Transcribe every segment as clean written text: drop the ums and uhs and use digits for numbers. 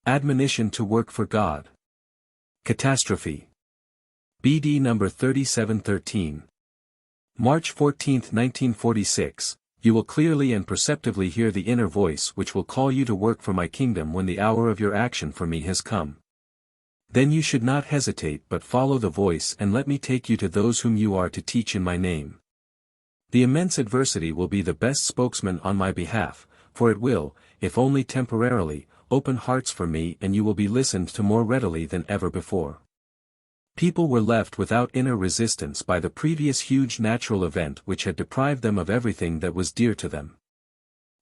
Admonition to work for God. Catastrophe. BD number 3713. March 14, 1946. You will clearly and perceptively hear the inner voice which will call you to work for my kingdom when the hour of your action for me has come. Then you should not hesitate but follow the voice and let me take you to those whom you are to teach in my name. The immense adversity will be the best spokesman on my behalf, for it will, if only temporarily, open hearts for me and you will be listened to more readily than ever before. People were left without inner resistance by the previous huge natural event which had deprived them of everything that was dear to them.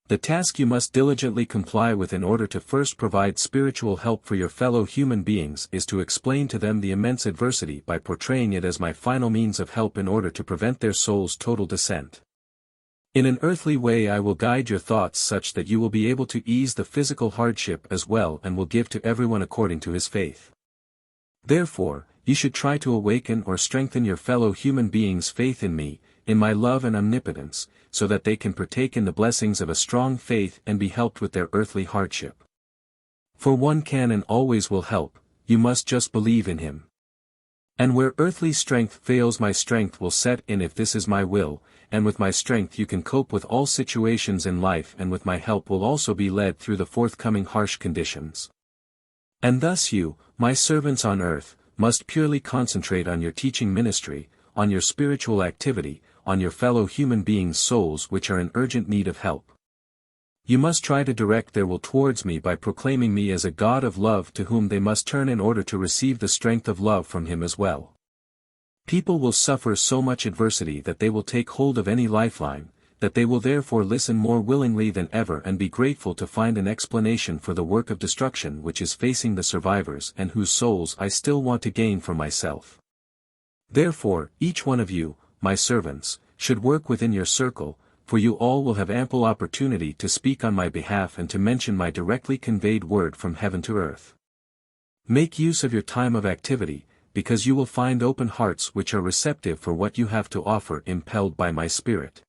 The task you must diligently comply with in order to first provide spiritual help for your fellow human beings is to explain to them the immense adversity by portraying it as my final means of help in order to prevent their soul's total descent. In an earthly way I will guide your thoughts such that you will be able to ease the physical hardship as well and will give to everyone according to his faith. Therefore, you should try to awaken or strengthen your fellow human beings' faith in me, in my love and omnipotence, so that they can partake in the blessings of a strong faith and be helped with their earthly hardship. For one can and always will help, you must just believe in him. And where earthly strength fails my strength will set in if this is my will, and with my strength you can cope with all situations in life and with my help will also be led through the forthcoming harsh conditions. And thus you, my servants on earth, must purely concentrate on your teaching ministry, on your spiritual activity, on your fellow human beings' souls which are in urgent need of help. You must try to direct their will towards me by proclaiming me as a God of love to whom they must turn in order to receive the strength of love from him as well. People will suffer so much adversity that they will take hold of any lifeline, that they will therefore listen more willingly than ever and be grateful to find an explanation for the work of destruction which is facing the survivors and whose souls I still want to gain for myself. Therefore, each one of you, my servants, should work within your circle, for you all will have ample opportunity to speak on my behalf and to mention my directly conveyed word from heaven to earth. Make use of your time of activity, because you will find open hearts which are receptive for what you have to offer impelled by my spirit.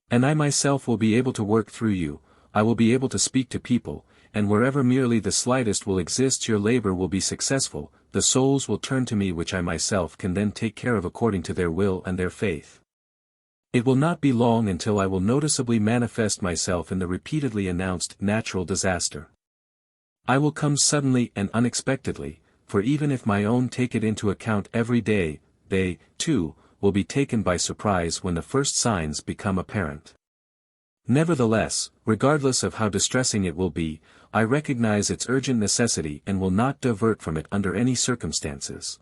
And I myself will be able to work through you, I will be able to speak to people, and wherever merely the slightest will exist your labor will be successful, the souls will turn to me which I myself can then take care of according to their will and their faith. It will not be long until I will noticeably manifest myself in the repeatedly announced natural disaster. I will come suddenly and unexpectedly, for even if my own take it into account every day, they, too, will be taken by surprise when the first signs become apparent. Nevertheless, regardless of how distressing it will be, I recognize its urgent necessity and will not divert from it under any circumstances.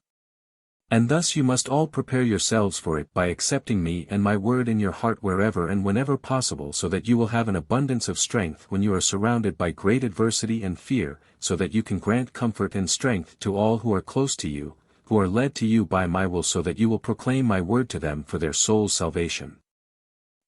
And thus you must all prepare yourselves for it by accepting me and my word in your heart wherever and whenever possible so that you will have an abundance of strength when you are surrounded by great adversity and fear, so that you can grant comfort and strength to all who are close to you, who are led to you by my will so that you will proclaim my word to them for their soul's salvation.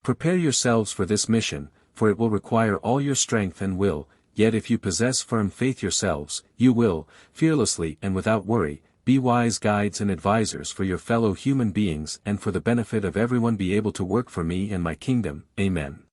Prepare yourselves for this mission, for it will require all your strength and will, yet if you possess firm faith yourselves, you will, fearlessly and without worry, be wise guides and advisors for your fellow human beings and for the benefit of everyone be able to work for me and my kingdom. Amen.